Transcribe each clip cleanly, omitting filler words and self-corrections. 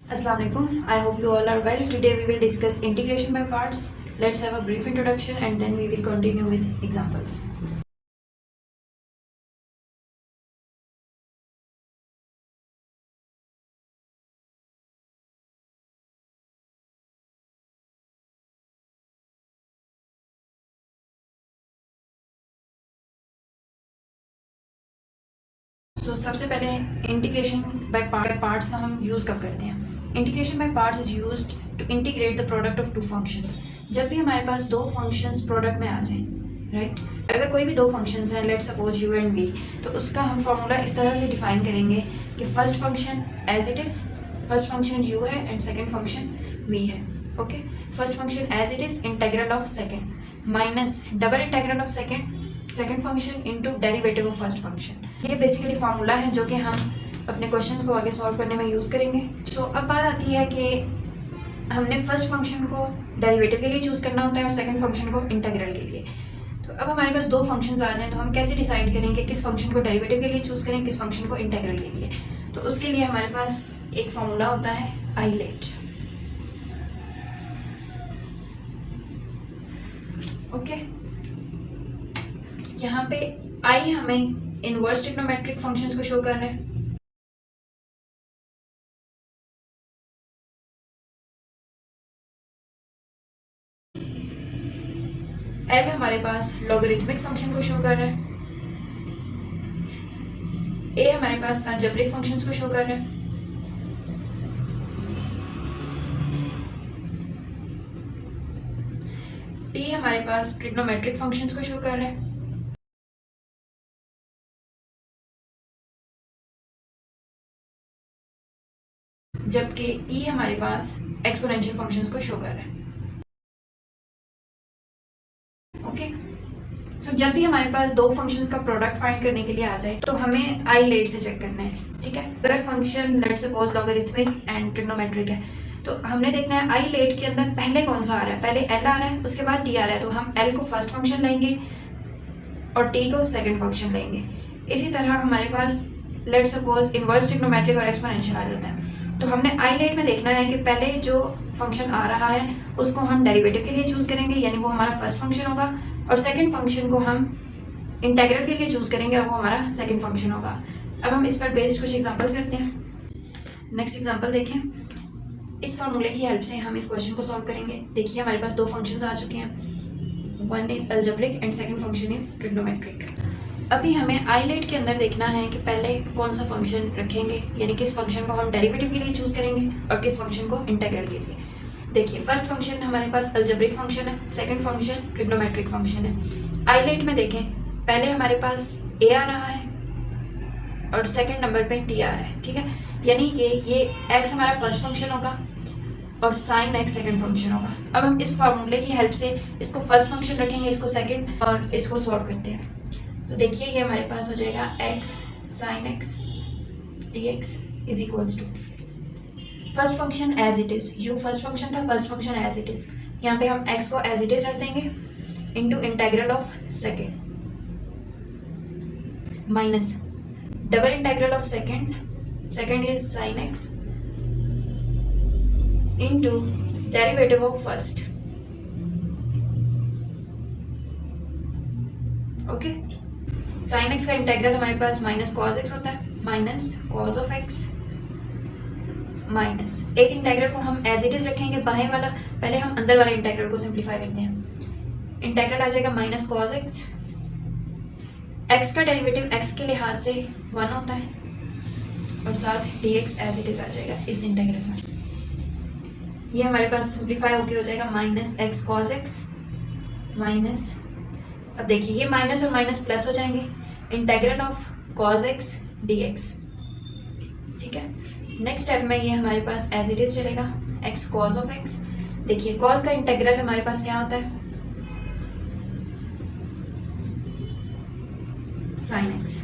Assalamualaikum. I hope you all are well. Today we will discuss integration by parts. Let's have a brief introduction and then we will continue with examples. सबसे पहले integration by parts का हम use कब करते हैं? Integration by parts is used to integrate the product of two functions. जब भी हमारे पास दो फंक्शंस प्रोडक्ट में आ जाएं, राइट? अगर कोई भी दो फंक्शंस हैं, let's suppose u and v, तो उसका हम फॉर्मूला इस तरह से डिफाइन करेंगे कि first function as it is, first function u है एंड सेकेंड फंक्शन v है. Okay, first function as it is integral of second minus double integral of second function into derivative of first function. ये basically formula है जो कि हम अपने questions को आगे सॉल्व करने में यूज़ करेंगे. अब बात आती है कि हमने फर्स्ट फंक्शन को डेरिवेटिव के लिए चूज़ करना होता है और सेकंड फंक्शन को इंटीग्रल के लिए. तो अब हमारे पास दो फंक्शंस आ जाएं तो हम कैसे डिसाइड करेंगे किस फंक्शन को डेरिवेटिव के लिए चूज़ करें, किस फंक्शन को इंटीग्रल के लिए. तो उसके लिए हमारे पास एक फार्मूला होता है आईलेट. ओके, यहाँ पे आई हमें इनवर्स ट्रिग्नोमेट्रिक फंक्शंस को शो कर रहे हैं. एल हमारे पास लॉगरिथमिक फंक्शन को शो कर रहा है. ए हमारे पास अलजेब्रिक फंक्शंस को शो कर रहा है. टी हमारे पास ट्रिग्नोमेट्रिक फंक्शंस को शो कर रहा है. जबकि ई हमारे पास एक्सपोनेंशियल फंक्शंस को शो कर रहा है. ओके, सो जब भी हमारे पास दो फंक्शंस का प्रोडक्ट फाइंड करने के लिए आ जाए तो हमें आईलेट से चेक करना है. ठीक है, अगर function let's suppose logarithmic and trigonometric है तो हमने देखना है आईलेट के अंदर पहले कौन सा आ रहा है. पहले एल आ रहा है, उसके बाद टी आ रहा है, तो हम एल को फर्स्ट फंक्शन लेंगे और टी को सेकेंड फंक्शन लेंगे. इसी तरह हमारे पास लेट्स सपोज इनवर्स ट्रिग्नोमेट्रिक और एक्सपोनेंशियल आ जाता है. तो हमने आईलेट में देखना है कि पहले जो फंक्शन आ रहा है उसको हम डेरिवेटिव के लिए चूज़ करेंगे, यानी वो हमारा फर्स्ट फंक्शन होगा, और सेकंड फंक्शन को हम इंटीग्रल के लिए चूज़ करेंगे और वो हमारा सेकंड फंक्शन होगा. अब हम इस पर बेस्ड कुछ एग्जांपल्स करते हैं. नेक्स्ट एग्जांपल देखें. इस फार्मूले की हेल्प से हम इस क्वेश्चन को सॉल्व करेंगे. देखिए हमारे पास दो फंक्शंस आ चुके हैं, one is algebraic and second function is trigonometric. अभी हमें आईलेट के अंदर देखना है कि पहले कौन सा फंक्शन रखेंगे, यानी किस फंक्शन को हम डेरिवेटिव के लिए चूज़ करेंगे और किस फंक्शन को इंटीग्रल के लिए. देखिए फर्स्ट फंक्शन हमारे पास अलजेब्रिक फंक्शन है, सेकंड फंक्शन ट्रिग्नोमेट्रिक फंक्शन है. आईलेट में देखें पहले हमारे पास ए आ रहा है और सेकंड नंबर पे टी आ रहा है. ठीक है, यानी कि ये एक्स हमारा फर्स्ट फंक्शन होगा और साइन एक्स सेकंड फंक्शन होगा. अब हम इस फार्मूले की हेल्प से इसको फर्स्ट फंक्शन रखेंगे, इसको सेकंड, और इसको सॉल्व करते हैं. तो देखिए ये हमारे पास हो जाएगा X sine X D X is equals to first function as it is. U first function था, first function as it is. यहाँ पे हम एक्स को एज इट इज रख देंगे into integral of second minus double integral of second is sine x into derivative of first. Okay, sine x का integral हमारे पास minus cos x होता है, minus cos of x minus एक integral को हम as it is रखेंगे बाहर वाला, पहले हम अंदर वाले इंटेग्रल को सिंप्लीफाई करते हैं. इंटेग्रल आ जाएगा माइनस कॉज एक्स. एक्स का डेरिवेटिव एक्स के लिहाज से 1 होता है और साथ D X as it is आ जाएगा इस इंटेग्रल में. ये हमारे पास सिंप्लीफाई होके हो जाएगा minus x cos x minus, अब देखिए ये माइनस और माइनस प्लस हो जाएंगे, integral of cos x D x. ठीक है, नेक्स्ट स्टेप में ये हमारे पास एज इट इज चलेगा एक्स कॉज ऑफ एक्स. देखिए कॉज का इंटेग्रल हमारे पास क्या होता है, साइन एक्स.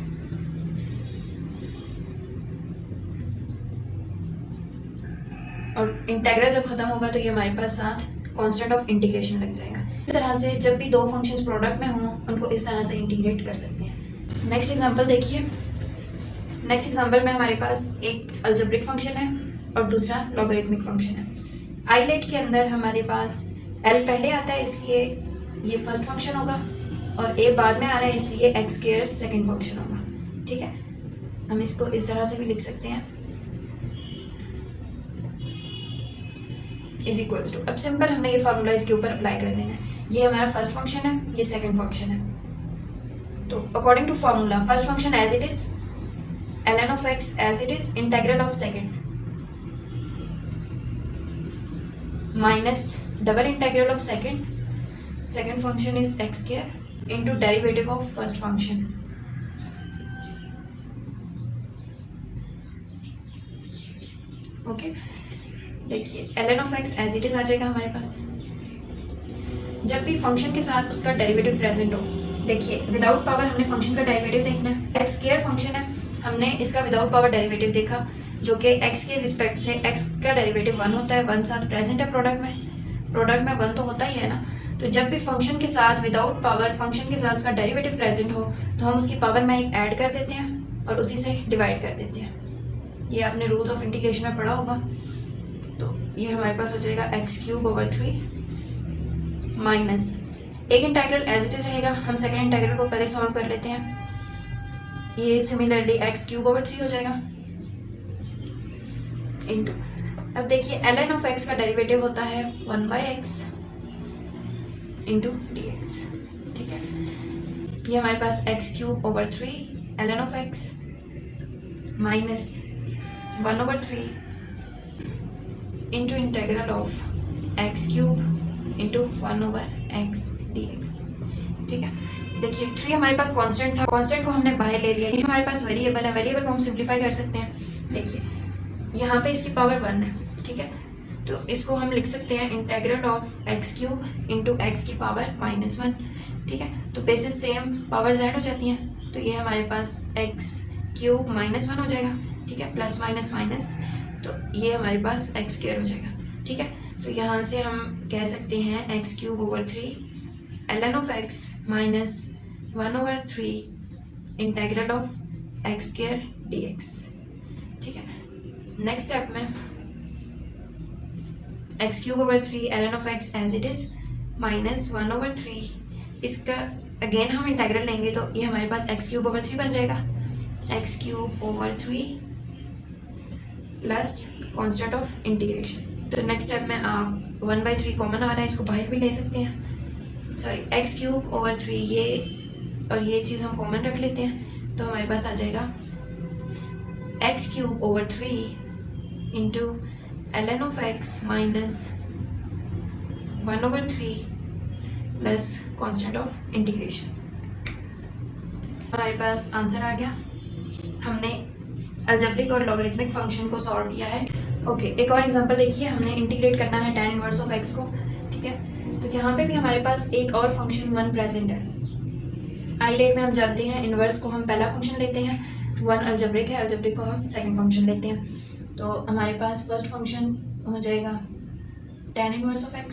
और इंटेग्रल जब खत्म होगा तो ये हमारे पास साथ कांस्टेंट ऑफ इंटीग्रेशन लग जाएगा. इस तरह से जब भी दो फंक्शंस प्रोडक्ट में हों उनको इस तरह से इंटीग्रेट कर सकते हैं. नेक्स्ट एग्जांपल देखिए. नेक्स्ट एग्जांपल में हमारे पास एक अलजेब्रिक फंक्शन है और दूसरा लॉगरिथमिक फंक्शन है। आइलेट के अंदर हमारे पास एल पहले आता है इसलिए ये फर्स्ट फंक्शन होगा और ए बाद में आ रहा है इसलिए एक्स स्क्वायर सेकेंड फंक्शन होगा। ठीक है, हम इसको इस तरह से भी लिख सकते हैं इज इक्वल्स टू, अब सिंपल हमने ये फार्मूला इसके ऊपर अप्लाई कर देना है। ये हमारा फर्स्ट फंक्शन है, ये सेकंड फंक्शन है। तो according to formula first function as it is ln of x as it is integral of second minus double integral of second function is X square into derivative of first function. Okay, देखिए ln of x as it is आ जाएगा हमारे पास। जब भी function के साथ उसका derivative present हो, देखिए विदाउट पावर हमने फंक्शन का डेरिवेटिव देखना है। एक्स स्क्वायर फंक्शन है, हमने इसका विदाउट पावर डेरिवेटिव देखा जो कि एक्स के रिस्पेक्ट से एक्स का डेरिवेटिव 1 होता है। 1 साथ प्रेजेंट है प्रोडक्ट में 1 तो होता ही है ना। तो जब भी फंक्शन के साथ विदाउट पावर फंक्शन के साथ उसका डेरिवेटिव प्रेजेंट हो तो हम उसकी पावर में एक ऐड कर देते हैं और उसी से डिवाइड कर देते हैं। ये आपने रूल्स ऑफ इंटीग्रेशन में पढ़ा होगा। तो ये हमारे पास हो जाएगा x³/3 माइनस एक इंटीग्रल एज इट इज रहेगा। हम सेकेंड इंटीग्रल को पहले सॉल्व कर लेते हैं। ये सिमिलरली x³/3 हो जाएगा इनटू, अब देखिए ln of x का डेरिवेटिव होता है 1/x इंटू dx। ठीक है, ये हमारे पास x³/3 ln of x minus 1/3 into integral of x³ into 1/x dx। ठीक है, देखिए 3 हमारे पास कांस्टेंट था, कांस्टेंट को हमने बाहर ले लिया। ये हमारे पास वेरिएबल है, वेरिएबल को हम सिंप्लीफाई कर सकते हैं। देखिए यहाँ पे इसकी पावर 1 है। ठीक है, तो इसको हम लिख सकते हैं integral of x³ into x की पावर -1। ठीक है, तो बेसिस सेम पावर ऐड हो जाती हैं, तो ये हमारे पास x³ -1 हो जाएगा। ठीक है, प्लस माइनस माइनस, तो ये हमारे पास x² हो जाएगा। ठीक है, तो यहाँ से हम कह सकते हैं x³/3 ln of x minus 1/3 integral of x² dx। ठीक है, नेक्स्ट स्टेप में x³/3 ln of x as it is minus 1/3, इसका अगेन हम इंटीग्रल लेंगे तो ये हमारे पास x³/3 बन जाएगा। x³/3 plus constant of integration. तो नेक्स्ट स्टेप में आप 1/3 कॉमन आ रहा है, इसको बाहर भी ले सकते हैं। सॉरी, x³/3 ये और ये चीज़ हम कॉमन रख लेते हैं, तो हमारे पास आ जाएगा x³/3 into ln of x minus 1/3 plus constant of integration. हमारे पास आंसर आ गया। हमने अलजेब्रिक और लॉगरिथमिक फंक्शन को सॉल्व किया है। ओके, एक और एग्जांपल देखिए, हमने इंटीग्रेट करना है tan इनवर्स ऑफ x को। ठीक है, तो यहाँ पे भी हमारे पास एक और फंक्शन 1 प्रेजेंट है। आइलेट में हम जानते हैं इनवर्स को हम पहला फंक्शन लेते हैं, 1 अलजेब्रिक है, अलजेब्रिक को हम सेकंड फंक्शन लेते हैं। तो हमारे पास फर्स्ट फंक्शन हो जाएगा tan इनवर्स ऑफ x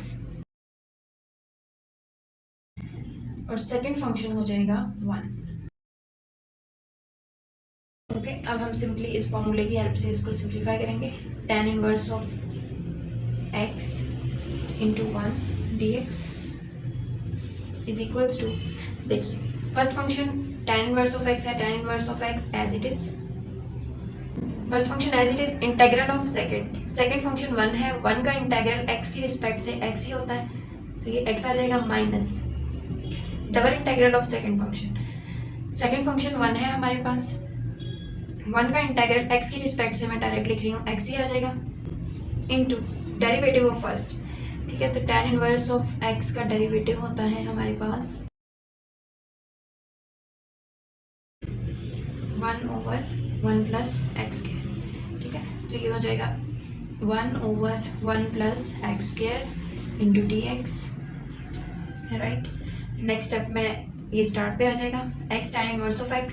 और सेकंड फंक्शन हो जाएगा 1। ओके, अब हम सिंपली इस फॉर्मूले की हेल्प से इसको सिंप्लीफाई करेंगे। tan inverse of x into 1 dx is equals to, देखिए first function tan inverse of x है, tan inverse of x as it is, first function as it is integral of second function 1 है, 1 का integral x की respect से x ही होता है, तो ये x आ जाएगा minus double integral of second function 1 है हमारे पास, 1 का इंटीग्रल x की रिस्पेक्ट से मैं डायरेक्ट लिख रही हूँ, x ही आ जाएगा इनटू डेरिवेटिव ऑफ फर्स्ट। ठीक है, तो tan इनवर्स ऑफ x का डेरिवेटिव होता है हमारे पास 1/1 प्लस एक्स स्क्वायर। ठीक है, तो ये हो जाएगा 1/1 plus x square into dx। Right, next step में ये स्टार्ट पे आ जाएगा, x tan inverse of x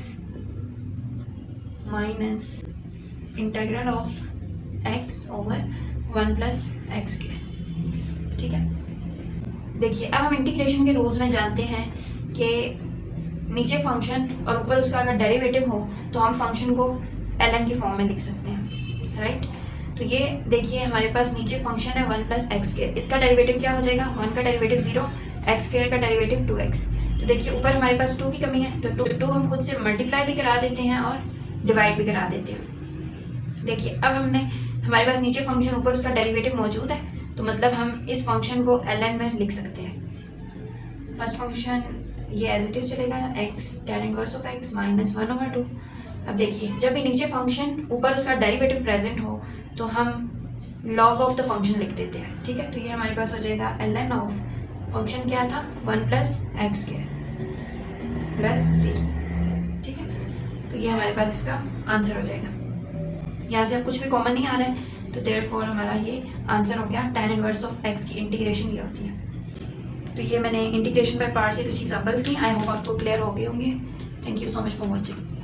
minus integral of x/1 plus x square. ठीक है, देखिए अब हम इंटीग्रेशन के रूल्स में जानते हैं कि नीचे फंक्शन और ऊपर उसका अगर डेरिवेटिव हो तो हम फंक्शन को ln की फॉर्म में लिख सकते हैं। राइट, तो ये देखिए हमारे पास नीचे फंक्शन है 1 प्लस एक्स स्क्वायर, इसका डेरिवेटिव क्या हो जाएगा, 1 का डेरिवेटिव 0, एक्स स्क्वायर का डेरिवेटिव 2x। तो देखिए ऊपर हमारे पास 2 की कमी है, तो 2 हम खुद से मल्टीप्लाई भी करा देते हैं और डिवाइड भी करा देते हैं। देखिए अब हमने हमारे पास नीचे फंक्शन ऊपर उसका डेरिवेटिव मौजूद है, तो मतलब हम इस फंक्शन को ln में लिख सकते हैं। फर्स्ट फंक्शन ये एज इट इज चलेगा, x tan inverse of x minus 1/2। अब देखिए जब भी नीचे फंक्शन ऊपर उसका डेरिवेटिव प्रेजेंट हो तो हम log ऑफ द फंक्शन लिख देते हैं, ठीक है। तो ये हमारे पास हो जाएगा ln ऑफ फंक्शन क्या था, 1 plus x square plus c, ठीक है। तो ये हमारे पास इसका आंसर हो जाएगा। यहाँ से अब कुछ भी कॉमन नहीं आ रहा है, तो देयरफॉर हमारा ये आंसर हो गया tan इनवर्स ऑफ x की इंटीग्रेशन ये होती है। तो ये मैंने इंटीग्रेशन बाय पार्ट्स से कुछ एग्जांपल्स की, आई होप आपको क्लियर हो गए होंगे। Thank you so much for watching.